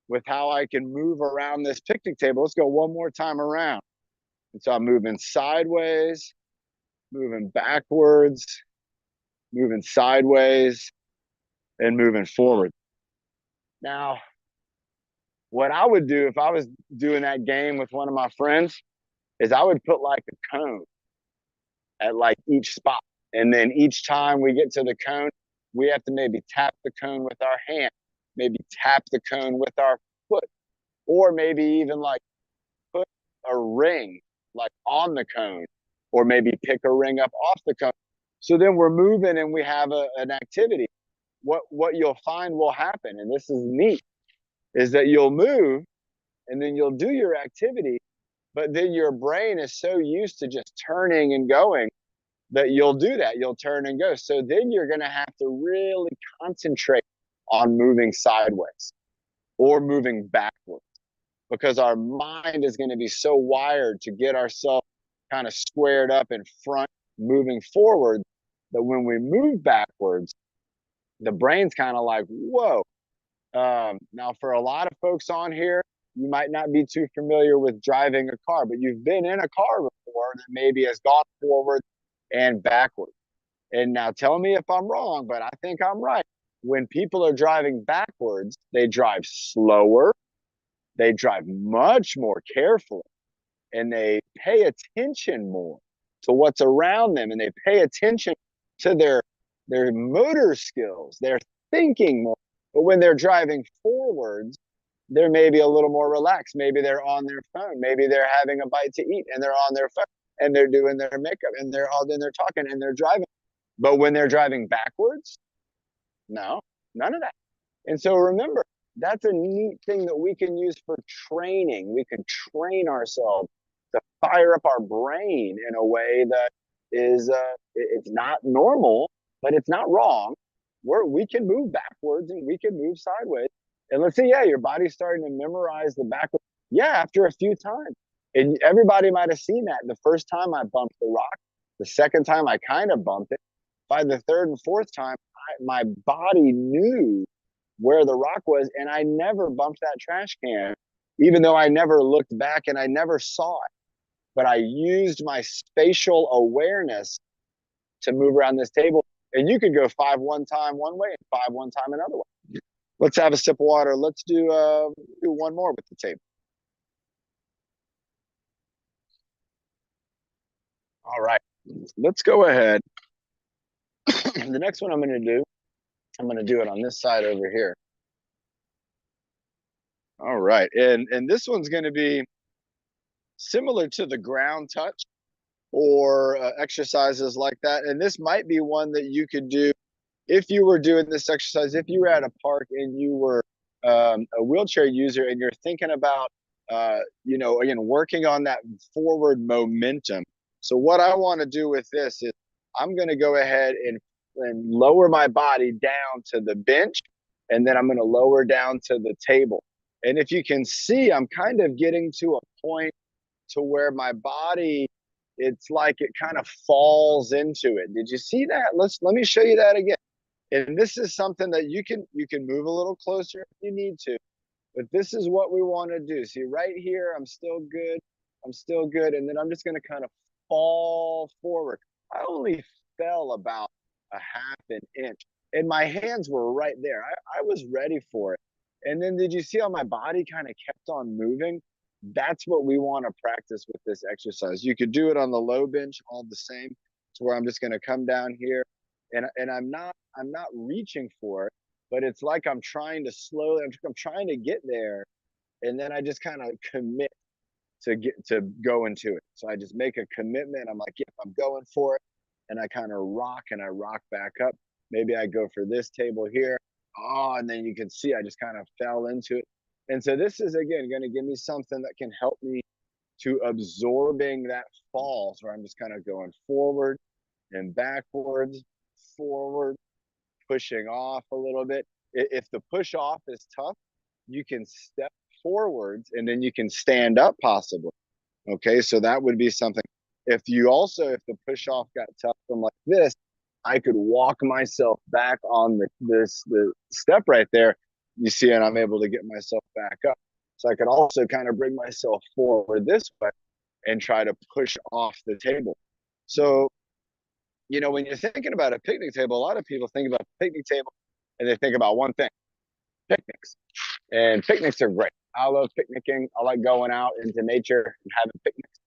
with how I can move around this picnic table. Let's go one more time around. And so I'm moving sideways, moving backwards, moving sideways, and moving forward. Now, what I would do if I was doing that game with one of my friends is I would put like a cone at like each spot. And then each time we get to the cone, we have to maybe tap the cone with our hand, maybe tap the cone with our foot, or maybe even like put a ring like on the cone, or maybe pick a ring up off the cone. So then we're moving and we have an activity. What you'll find will happen, and this is neat, is that you'll move and then you'll do your activity, but then your brain is so used to just turning and going that you'll do that. You'll turn and go. So then you're going to have to really concentrate on moving sideways or moving backwards because our mind is going to be so wired to get ourselves kind of squared up in front, moving forward, that when we move backwards, the brain's kind of like, whoa. Now, for a lot of folks on here, you might not be too familiar with driving a car, but you've been in a car before that maybe has gone forward and backward. And now tell me if I'm wrong, but I think I'm right. When people are driving backwards, they drive slower, they drive much more carefully, and they pay attention more to what's around them, and they pay attention to their motor skills. They're thinking more. But when they're driving forwards, they're maybe a little more relaxed. Maybe they're on their phone. Maybe they're having a bite to eat and they're on their phone and they're doing their makeup and they're talking and they're driving. But when they're driving backwards, no, none of that. And so remember, that's a neat thing that we can use for training. We can train ourselves to fire up our brain in a way that is it's not normal, but it's not wrong. We can move backwards and we can move sideways. And let's say, yeah, your body's starting to memorize the backwards. Yeah, after a few times. And everybody might have seen that. The first time I bumped the rock, the second time I kind of bumped it. By the third and fourth time, my body knew where the rock was, and I never bumped that trash can, even though I never looked back and I never saw it. But I used my spatial awareness to move around this table. And you could go 5 one time one way and 5 one time another way. Let's have a sip of water. Let's do one more with the table. All right, let's go ahead. The next one I'm going to do it on this side over here. All right, and this one's going to be similar to the ground touch or exercises like that. And this might be one that you could do if you were doing this exercise, if you were at a park and you were a wheelchair user and you're thinking about, again, working on that forward momentum. So what I want to do with this is I'm going to go ahead and lower my body down to the bench, and then I'm going to lower down to the table. And if you can see, I'm kind of getting to a point to where my body, it's like it kind of falls into it. Did you see that? Let me show you that again. And this is something that you can move a little closer if you need to, but this is what we want to do. See right here, I'm still good, and then I'm just going to kind of fall forward. I only fell about a half an inch, and my hands were right there. I was ready for it. And then did you see how my body kind of kept on moving? That's what we want to practice with this exercise. You could do it on the low bench all the same, to where I'm just going to come down here, and I'm not reaching for it. but it's like I'm trying to slowly, I'm trying to get there. And then I just kind of commit to go into it. So I just make a commitment. I'm like, yeah, I'm going for it. And I kind of rock and I rock back up. Maybe I go for this table here. Oh, and then you can see I just kind of fell into it. And so this is again going to give me something that can help me to absorbing that fall. So I'm just kind of going forward and backwards, forward, pushing off a little bit. If the push off is tough, you can step forwards and then you can stand up possibly. Okay, so that would be something. If the push off got tough from like this, I could walk myself back on the step right there. You see, and I'm able to get myself back up. So I could also kind of bring myself forward this way and try to push off the table. So, when you're thinking about a picnic table, a lot of people think about the picnic table and they think about one thing, picnics. And picnics are great. I love picnicking. I like going out into nature and having picnics.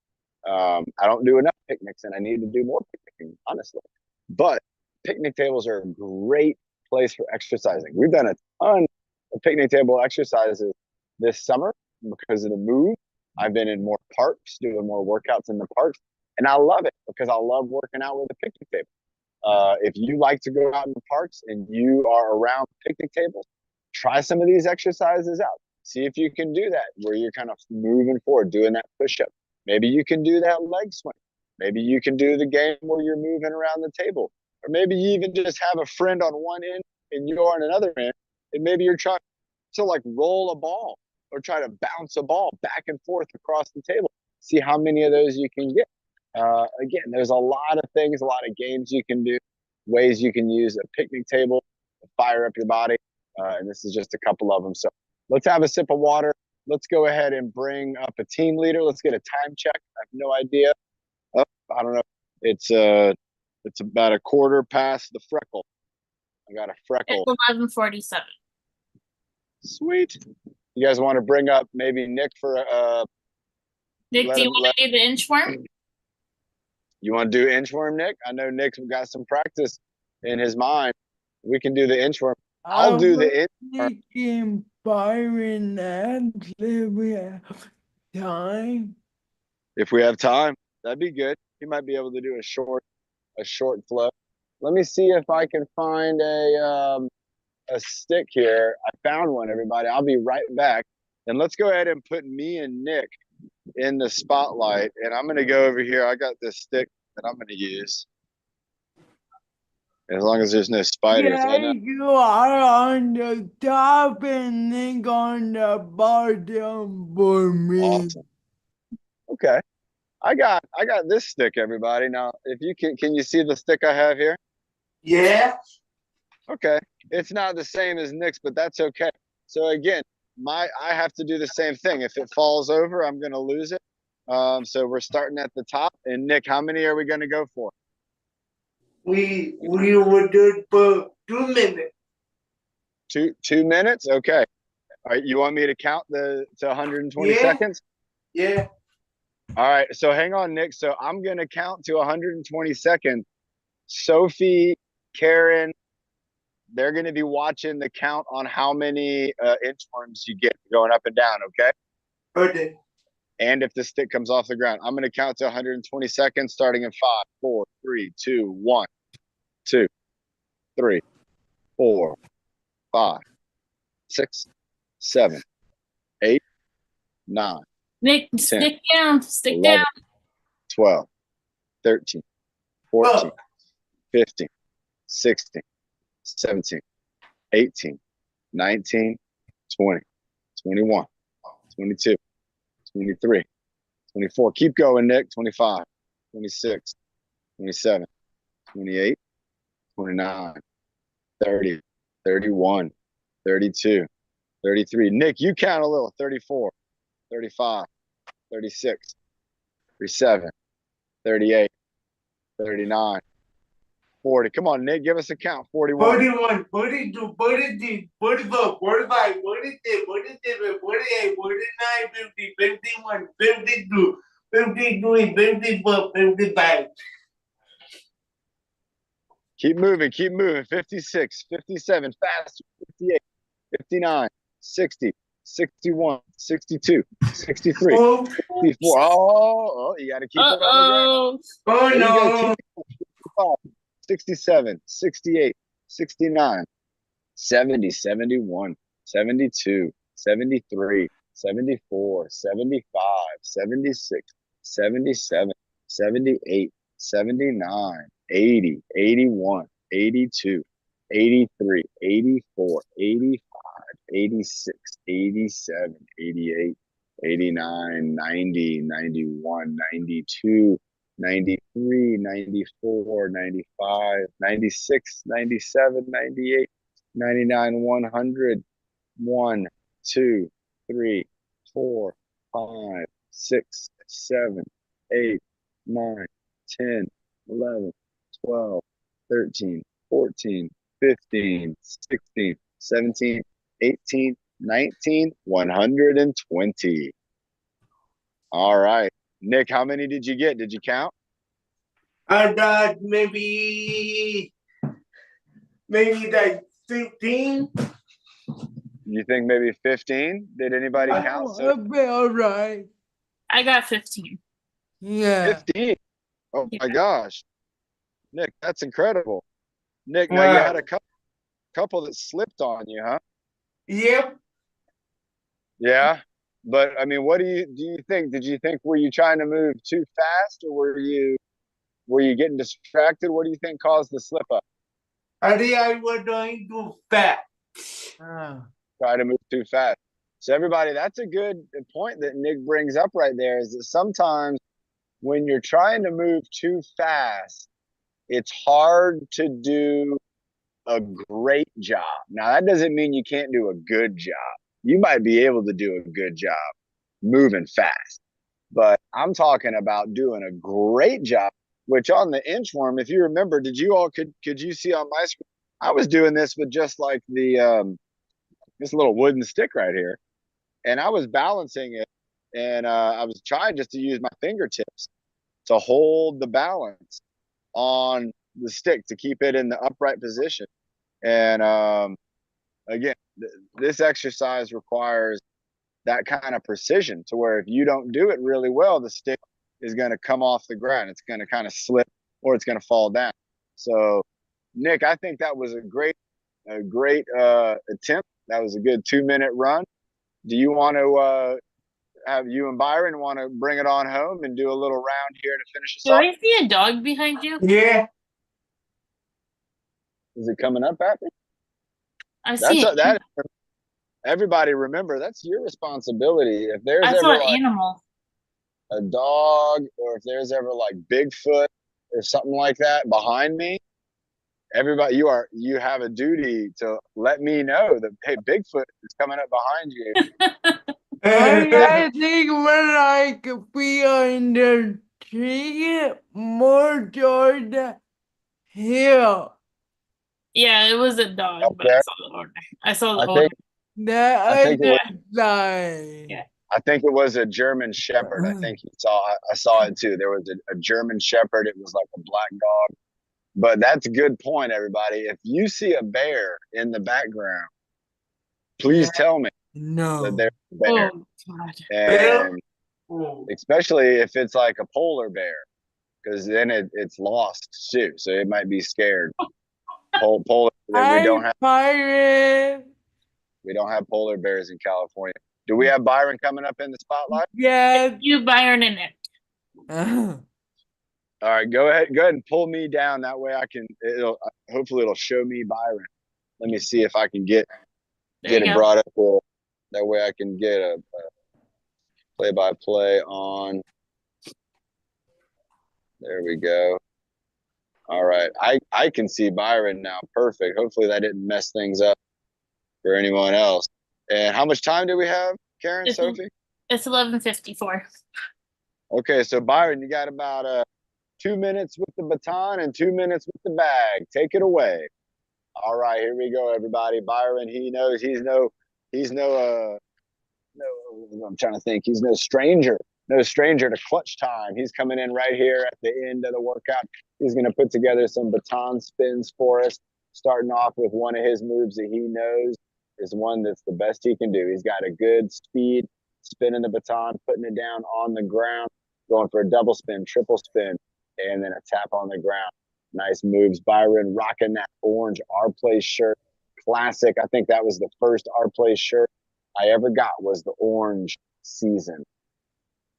I don't do enough picnics and I need to do more picnicking, honestly. But picnic tables are a great place for exercising. We've done a ton of picnic table exercises this summer because of the move. I've been in more parks, doing more workouts in the parks. And I love it because I love working out with a picnic table. If you like to go out in the parks and you are around picnic tables, try some of these exercises out. See if you can do that where you're kind of moving forward, doing that push up. Maybe you can do that leg swing. Maybe you can do the game where you're moving around the table. Or maybe you even just have a friend on one end and you're on another end. And maybe you're trying to like roll a ball or try to bounce a ball back and forth across the table. See how many of those you can get. Again, there's a lot of things, a lot of games you can do, ways you can use a picnic table to fire up your body. And this is just a couple of them. So let's have a sip of water. Let's go ahead and bring up a team leader. Let's get a time check. I have no idea. Oh, I don't know. It's about a quarter past the freckle. I got a freckle. It's 11:47. Sweet. You guys want to bring up maybe Nick for Nick, do you want to do the inchworm? You want to do inchworm, Nick? I know Nick's got some practice in his mind. We can do the inchworm. I'll do the inchworm. Thinking Byron and if we have time. If we have time, that'd be good. He might be able to do a short flow. Let me see if I can find a stick here. I found one, everybody. I'll be right back. And let's go ahead and put me and Nick in the spotlight. And I'm going to go over here. I got this stick that I'm going to use. As long as there's no spiders. Yeah, you are on the top and Nick on the bottom for me. Awesome. Okay. I got this stick, everybody. Now, if you can you see the stick I have here? Yeah. Okay. It's not the same as Nick's, but that's okay. So again, I have to do the same thing. If it falls over, I'm going to lose it. So we're starting at the top. And Nick, how many are we going to go for? We will do it for 2 minutes. 2 minutes? Okay. All right. You want me to count to 120 seconds? Yeah. All right. So hang on, Nick. So I'm going to count to 120 seconds. Sophie, Karen, they're going to be watching the count on how many inchworms you get going up and down. Okay. Okay. And if the stick comes off the ground, I'm going to count to 120 seconds, starting in 5, 4, 3, 2, 1, 2, 3, 4, 5, 6, 7, 8, 9. Nick, 10, stick down. Stick 11, down. 12, 13, 14, 15, 16, 17, 18, 19, 20, 21, 22, 23, 24. Keep going, Nick. 25, 26, 27, 28, 29, 30, 31, 32, 33. Nick, you count a little. 34, 35, 36, 37, 38, 39, 40. Come on, Nick, give us a count. 41. 41, 42, 43, 44, 45, 46, 47, 48, 49, 50, 51, 52, 53, 54, 55. Keep moving, keep moving. 56, 57, faster. 58, 59, 60, 61, 62, 63, Oh, 64. Oh, you got to keep it on the ground. Uh-oh. oh There you go. Keep no. 65, 67, 68, 69, 70, 71, 72, 73, 74, 75, 76, 77, 78, 79, 80, 81, 82, 83, 84, 85, 86, 87, 88, 89, 90, 91, 92, 93, 94, 95, 96, 97, 98, 99, 100, 1, 2, 3, 4, 5, 6, 7, 8, 9, 10, 11, 12, 13, 14, 15, 16, 17, 18, 19, 120. All right. Nick, how many did you get? Did you count? I got maybe like 15. You think maybe 15? Did anybody count? So I'll be all right. I got 15. Yeah. 15. Oh Yeah. my gosh. Nick, that's incredible. Nick, now you Wow. had a couple that slipped on you, huh? Yep. Yeah. But I mean, what do you think? Did you think were you trying to move too fast or were you getting distracted? What do you think caused the slip up? I think I was going too fast. Ah. Try to move too fast. So everybody, that's a good point that Nick brings up right there is that sometimes when you're trying to move too fast, it's hard to do a great job. Now, that doesn't mean you can't do a good job. You might be able to do a good job moving fast, but I'm talking about doing a great job, which on the inchworm, if you remember, could you see on my screen? I was doing this with just like this little wooden stick right here, and I was balancing it, and I was trying just to use my fingertips to hold the balance on the stick to keep it in the upright position. And again, this exercise requires that kind of precision to where if you don't do it really well, the stick is going to come off the ground. It's going to kind of slip or it's going to fall down. So, Nick, I think that was a great attempt. That was a good 2-minute run. Do you want to have you and Byron want to bring it on home and do a little round here to finish us Do off? I see a dog behind you? Yeah. Is it coming up at me? I see it. That. Everybody, remember that's your responsibility. If there's I saw ever an like animal. a dog, or if there's ever like Bigfoot or something like that behind me, everybody, you have a duty to let me know that hey, Bigfoot is coming up behind you. I think when I could be on the tree more toward the hill. Yeah, it was a dog, Up but I there. saw the owner. I saw the I owner. think That I think it was side. Yeah. I think it was a German Shepherd. I think I saw it too. There was a German Shepherd. It was like a black dog. But that's a good point, everybody. If you see a bear in the background, please tell me that No. there's a bear. Oh God. And Oh. especially if it's like a polar bear, because then it's lost too. So it might be scared. Polar, Pirate. we don't have polar bears in California. Do we have Byron coming up in the spotlight? Yes. You, Byron, and Nick. All right, go ahead and pull me down. That way I can. Hopefully it'll show me Byron. Let me see if I can get There you it go. brought up. That way I can get a play-by-play on. There we go. All right, I can see Byron now. Perfect. Hopefully that didn't mess things up for anyone else. And how much time do we have, Karen, It's, Sophie? it's 11:54. Okay, so Byron, you got about 2 minutes with the baton and 2 minutes with the bag. Take it away. All right, here we go, everybody. Byron, he's no, I'm trying to think. He's no stranger no stranger to clutch time. He's coming in right here at the end of the workout. He's going to put together some baton spins for us, starting off with one of his moves that he knows is one that's the best he can do. He's got a good speed, spinning the baton, putting it down on the ground, going for a double spin, triple spin, and then a tap on the ground. Nice moves. Byron rocking that orange Our Place shirt. Classic. I think that was the first Our Place shirt I ever got, was the orange season.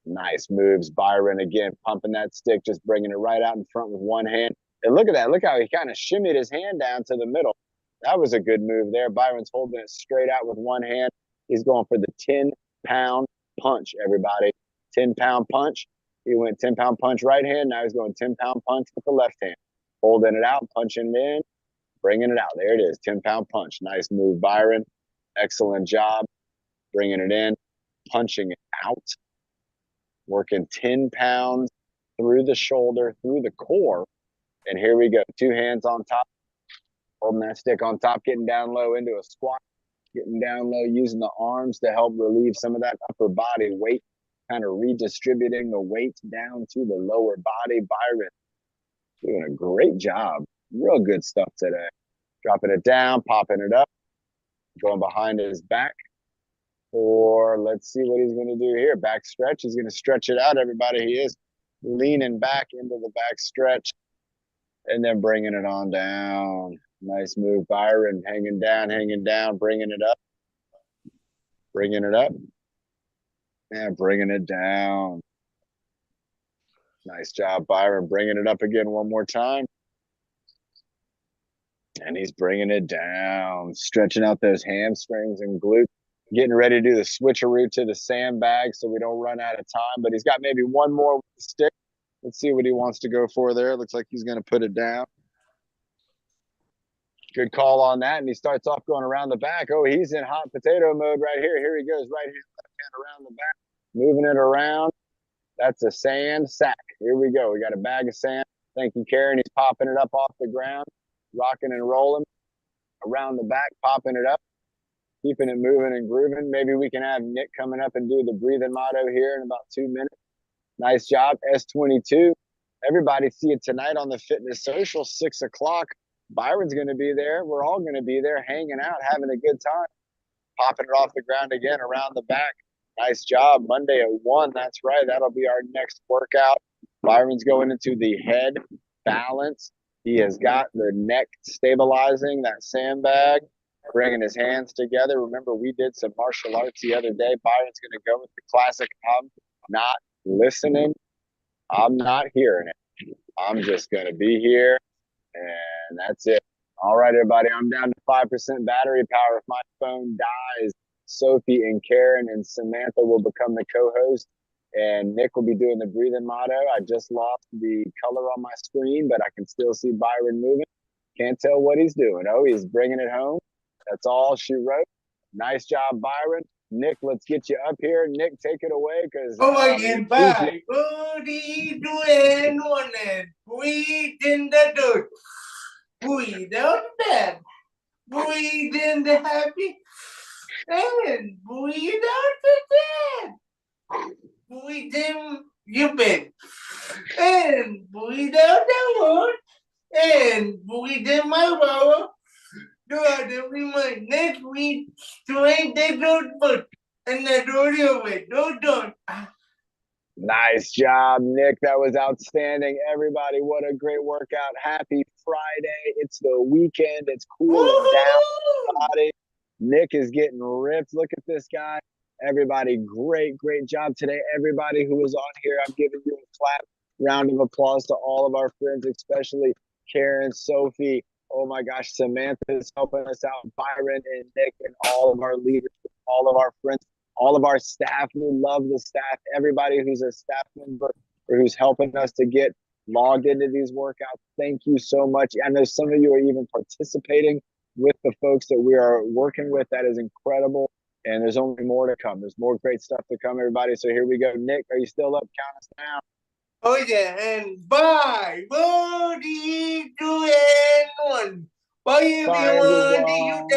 Nice moves. Byron again, pumping that stick, just bringing it right out in front with one hand. And look at that. Look how he kind of shimmied his hand down to the middle. That was a good move there. Byron's holding it straight out with one hand. He's going for the 10-pound punch, everybody. 10-pound punch. He went 10-pound punch right hand. Now he's going 10-pound punch with the left hand. Holding it out, punching it in, bringing it out. There it is, 10-pound punch. Nice move, Byron. Excellent job. Bringing it in, punching it out. Working 10 pounds through the shoulder, through the core. And here we go. 2 hands on top, holding that stick on top, getting down low into a squat, getting down low, using the arms to help relieve some of that upper body weight, kind of redistributing the weight down to the lower body. Byron doing a great job. Real good stuff today. Dropping it down, popping it up, going behind his back. Or let's see what he's going to do here. Back stretch. He's going to stretch it out, everybody. He is leaning back into the back stretch and then bringing it on down. Nice move, Byron. Hanging down, bringing it up. Bringing it up. And bringing it down. Nice job, Byron. Bringing it up again one more time. And he's bringing it down. Stretching out those hamstrings and glutes. Getting ready to do the switcheroo to the sandbag so we don't run out of time. But he's got maybe one more with the stick. Let's see what he wants to go for there. Looks like he's going to put it down. Good call on that. And he starts off going around the back. Oh, he's in hot potato mode right here. Here he goes, right here, left hand around the back, moving it around. That's a sand sack. Here we go. We got a bag of sand. Thank you, Karen. He's popping it up off the ground, rocking and rolling around the back, popping it up. Keeping it moving and grooving. Maybe we can have Nick coming up and do the breathing motto here in about 2 minutes. Nice job, S22. Everybody see it tonight on the Fitness Social, 6 o'clock. Byron's going to be there. We're all going to be there hanging out, having a good time. Popping it off the ground again around the back. Nice job. Monday at 1. That's right. That'll be our next workout. Byron's going into the head balance. He has got the neck stabilizing, that sandbag. Bringing his hands together. Remember, we did some martial arts the other day. Byron's going to go with the classic, I'm not listening. I'm not hearing it. I'm just going to be here, and that's it. All right, everybody, I'm down to 5% battery power. If my phone dies, Sophie and Karen and Samantha will become the co-host, and Nick will be doing the breathing motto. I just lost the color on my screen, but I can still see Byron moving. Can't tell what he's doing. Oh, he's bringing it home. That's all she wrote. Nice job, Byron. Nick, let's get you up here. Nick, take it away, because Oh my God, bye. Booty doing one and breathe in the dirt. Breathe out the bed. Breathe in the happy. And breathe out the dead. Breathe in your bed. And breathe out the wood. And breathe in my power. Do it every month. Next week, straight the notebook and the rodeo way. Don't. Nice job, Nick. That was outstanding. Everybody, what a great workout. Happy Friday. It's the weekend. It's cooling down. Body. Nick is getting ripped. Look at this guy. Everybody, great job today. Everybody who was on here, I'm giving you a clap. Round of applause to all of our friends, especially Karen, Sophie. Oh my gosh, Samantha is helping us out, Byron and Nick and all of our leaders, all of our friends, all of our staff. We love the staff, everybody who's a staff member or who's helping us to get logged into these workouts. Thank you so much. I know some of you are even participating with the folks that we are working with. That is incredible. And there's only more to come. There's more great stuff to come, everybody. So here we go. Nick, are you still up? Count us down. Oh yeah, and bye. 3, 2, and 1. Bye everyone. Bye, everyone. See you